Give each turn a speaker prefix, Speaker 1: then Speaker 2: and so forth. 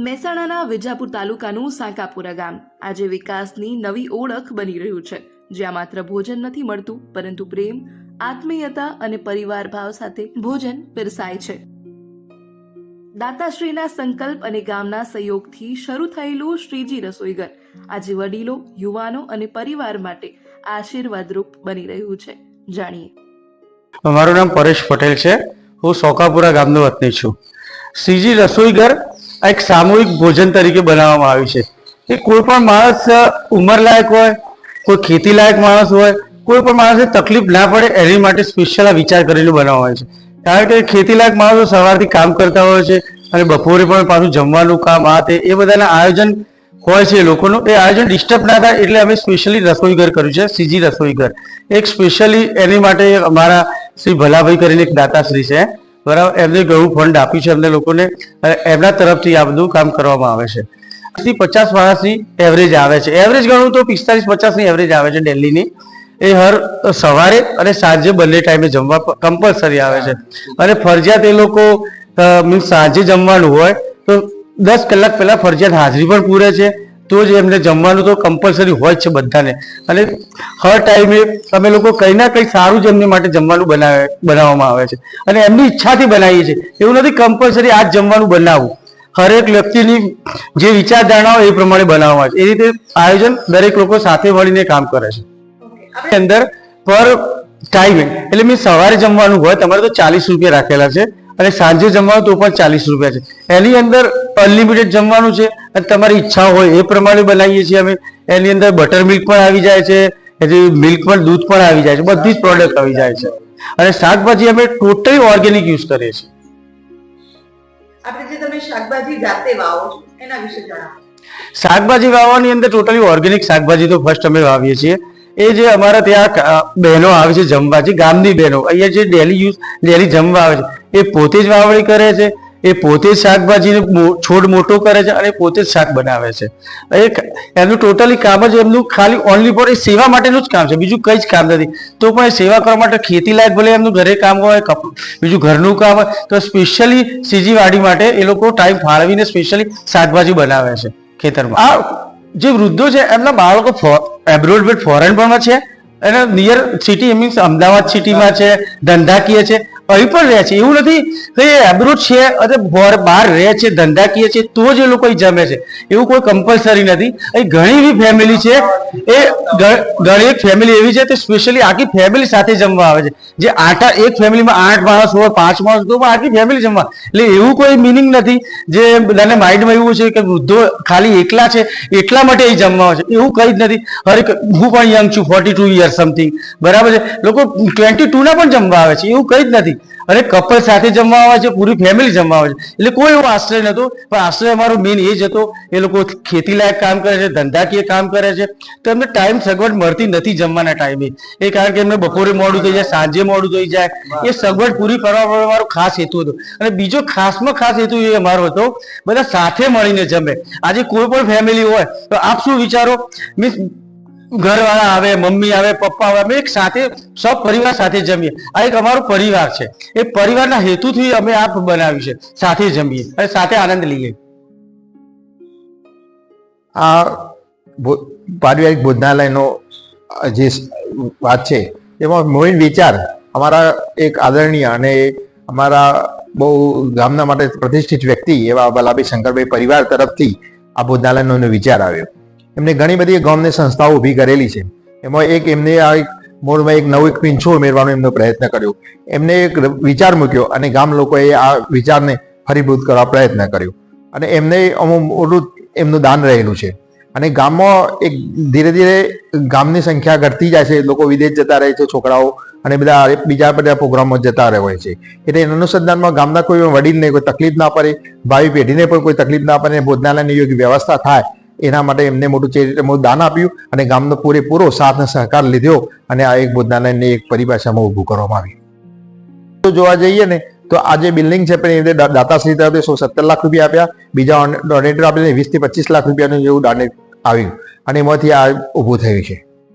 Speaker 1: મહેસાણાના વિજાપુર તાલુકાનું સાંકાપુરા ગામ આજે વિકાસની નવી ઓળખ બની રહ્યું છે, જ્યાં માત્ર ભોજન નથી મળતું, પરંતુ પ્રેમ, આત્મીયતા અને પરિવાર ભાવ સાથે ભોજન પીરસાય છે. દાતાશ્રીના સંકલ્પ અને ગામના સહયોગથી શરૂ થયેલું શ્રીજી રસોઈઘર આજે વડીલો, યુવાનો અને પરિવાર માટે આશીર્વાદરૂપ બની રહ્યું છે. જાણીએ.
Speaker 2: મારું નામ પરેશ પટેલ છે. હું સોકાપુરા ગામનો વતની છું. શ્રીજી રસોઈઘર એક સામૂહિક ભોજન તરીકે બનાવવામાં આવ્યું છે. એ કોઈ પણ માણસ ઉંમરલાયક હોય, કોઈ ખેતી લાયક માણસ હોય, કોઈ પણ માણસને તકલીફ ના પડે એની માટે સ્પેશિયલ આ વિચાર કરેલું બનાવવામાં આવે છે. કારણ કે ખેતી લાયક માણસો સવારથી કામ કરતા હોય છે અને બપોરે પણ પાછું જમવાનું કામ આ તે એ બધાના આયોજન હોય છે લોકોનું. એ આયોજન ડિસ્ટર્બ ના થાય એટલે અમે સ્પેશિયલી રસોઈઘર કર્યું છે, શ્રીજી રસોઈઘર. એક સ્પેશિયલી એની માટે અમારા શ્રી ભલાભાઈ કરીને એક દાતાશ્રી છે, બરાબર, એમને ઘણું ફંડ આપ્યું છે અમને લોકોને, અને એમના તરફથી આ બધું કામ કરવામાં આવે છે. 50 માણસની એવરેજ આવે છે. એવરેજ ગણું તો 45-50 ની એવરેજ આવે છે ડેલીની. એ હર સવારે અને સાંજે બંને ટાઈમે જમવા કમ્પલસરી આવે છે. અને ફરજિયાત એ લોકો મીન્સ સાંજે જમવાનું હોય તો 10 કલાક પહેલા ફરજિયાત હાજરી પણ પૂરે છે, તો જ એમને જમવાનું તો કમ્પલસરી હોય જ છે બધાને. અને હર ટાઈમે અમે લોકો કંઈ ના કંઈ સારું જ એમને માટે જમવાનું બનાવવામાં આવે છે. અને એમની ઈચ્છાથી બનાવીએ છીએ, એવું નથી કમ્પલસરી આ જ જમવાનું બનાવવું. હરેક વ્યક્તિની જે વિચારધારણા હોય એ પ્રમાણે બનાવવામાં આવે છે. એ રીતે આયોજન દરેક લોકો સાથે મળીને કામ કરે છે. અંદર પર ટાઈમે એટલે મીન્સ સવારે જમવાનું હોય તમારે તો 40 રૂપિયા રાખેલા છે, અને સાંજે જમવાનું તો પણ 40 રૂપિયા છે. એની અંદર અનલિમિટેડ જમવાનું છે, અને તમારી ઈચ્છા હોય એ પ્રમાણે બનાવીએ છીએ અમે. એની અંદર બટર મિલ્ક પણ આવી જાય છે, મિલ્ક પણ દૂધ પણ આવી જાય છે, બધી જ પ્રોડક્ટ આવી જાય છે. અને શાકભાજી અમે ટોટલી ઓર્ગેનિક યુઝ કરીએ છીએ.
Speaker 3: આપણે જે તમે શાકભાજી જાતે વાવો છો એના વિશે જણાવો.
Speaker 2: શાકભાજી વાવવાની અંદર ટોટલી ઓર્ગેનિક શાકભાજી તો ફર્સ્ટ અમે વાવીએ છીએ. એ જે અમારા ત્યાં બહેનો આવે છે જમવા, જે ગામની બહેનો અહીંયા જે ડેલી જમવા આવે છે, એ પોતે જ વાવણી કરે છે, એ પોતે જ શાકભાજીને છોડ મોટો કરે છે અને પોતે જ શાક બનાવે છે. એમનું ટોટલી કામ જ એમનું ખાલી ઓનલી ફોર એ સેવા માટેનું જ કામ છે, બીજું કંઈ જ કામ નથી. તો પણ એ સેવા કરવા માટે ખેતી લાયક ભલે એમનું ઘરે કામ હોય, બીજું ઘરનું કામ હોય, તો સ્પેશિયલી શ્રીજી વાડી માટે એ લોકો ટાઈમ ફાળવીને સ્પેશિયલી શાકભાજી બનાવે છે ખેતરમાં. આ જે વૃદ્ધો છે એમના બાળકો એબ્રોડ ફોરેન પણ છે, અને નિયર સિટી મીન્સ અમદાવાદ સિટીમાં છે, ધંધાકીય છે, અહીં પણ રહે છે. એવું નથી કે એબ્રોડ છે અને બહાર રહે છે, ધંધાકીય છે, તો જ એ લોકો જમે છે, એવું કોઈ કમ્પલસરી નથી. અહીં ઘણી એવી ફેમિલી છે, એ ઘણી એક ફેમિલી એવી છે તે સ્પેશિયલી આખી ફેમિલી સાથે જમવા આવે છે. જે એક ફેમિલીમાં 8 માણસ હોય, 5 માણસ તો આખી ફેમિલી જમવા. એટલે એવું કોઈ મિનિંગ નથી જે બધાને માઇન્ડમાં એવું છે કે વૃદ્ધો ખાલી એકલા છે એટલા માટે એ જમવા આવે છે, એવું કંઈ જ નથી. હું પણ યંગ છું, 42 યર સમથિંગ, બરાબર છે. લોકો 22 ના પણ જમવા આવે છે, એવું કંઈ જ નથી. અને કપલ સાથે જમવા આવે છે, પૂરી ફેમિલી જમવા આવે છે. એટલે કોઈ એવો આશ્રય નહોતો, પણ આશ્રય અમારો મેઇન એ જ હતો. એ લોકો ખેતી લાયક કામ કરે છે, ધંધાકીય કામ કરે છે, તો એમને ટાઈમ સગવડ મળતી નથી જમવાના ટાઈમે. એ કારણ કે એમને બપોરે મોડું થઈ જાય, સાંજે મોડું થઈ જાય. એ સગવડ પૂરી કરવા અમારો ખાસ હેતુ હતો. અને બીજો ખાસમાં ખાસ હેતુ એ અમારો હતો, બધા સાથે મળીને જમે. આજે કોઈ પણ ફેમિલી હોય તો આપ શું વિચારો, મીન્સ ઘરવાળા આવે, મમ્મી આવે, પપ્પા આવે, અમે એક સાથે સૌ પરિવાર સાથે જમીએ. આ એક અમારો પરિવાર છે. એ પરિવારના હેતુથી અમે આ બનાવ્યું છે, સાથે જમીએ અને સાથે આનંદ લઈએ.
Speaker 4: આ પારિવારિક ભોજનાલયનો જે વાત છે એમાં મૂળ વિચાર અમારા એક આદરણીય અને અમારા બહુ ગામના માટે પ્રતિષ્ઠિત વ્યક્તિ એવા ભલાભાઈ શંકરભાઈ પરિવાર તરફથી આ ભોજનાલયનો વિચાર આવ્યો. એમને ઘણી બધી ગામની સંસ્થાઓ ઊભી કરેલી છે. એમાં એક એમને આ મૂળમાં એક નવું પીંછો ઉમેરવાનો એમનો પ્રયત્ન કર્યો. એમને એક વિચાર મૂક્યો અને ગામ લોકોએ આ વિચારને ફરીભૂત કરવા પ્રયત્ન કર્યો. અને એમને અમુક મોટું એમનું દાન રહેલું છે. અને ગામમાં એક ધીરે ધીરે ગામની સંખ્યા ઘટતી જાય છે, લોકો વિદેશ જતા રહે છે, છોકરાઓ, અને બધા બીજા બધા પ્રોગ્રામમાં જતા રહે છે. એટલે એના અનુસંધાનમાં ગામના કોઈ વડીલને કોઈ તકલીફ ના પડે, ભાવિ પેઢીને પણ કોઈ તકલીફ ના પડે, ભોજનાલયની યોગ્ય વ્યવસ્થા થાય એના માટે એમને મોટું દાન આપ્યું અને ગામનો પૂરેપૂરો સાથ અને સહકાર લીધો અને આ એક ભોજનાલયને એક પરિભાષામાં ઊભું કરવામાં આવ્યું. જોવા જઈએ ને તો આ જે બિલ્ડિંગ છે પણ એ દાતાશ્રી તરફથી 17 લાખ રૂપિયા આપ્યા, બીજા ડોનેટર આપીને 20 થી 25 લાખ રૂપિયાનું જેવું ડોનેટ આવ્યું, અને એમાંથી આ ઊભું થયું છે.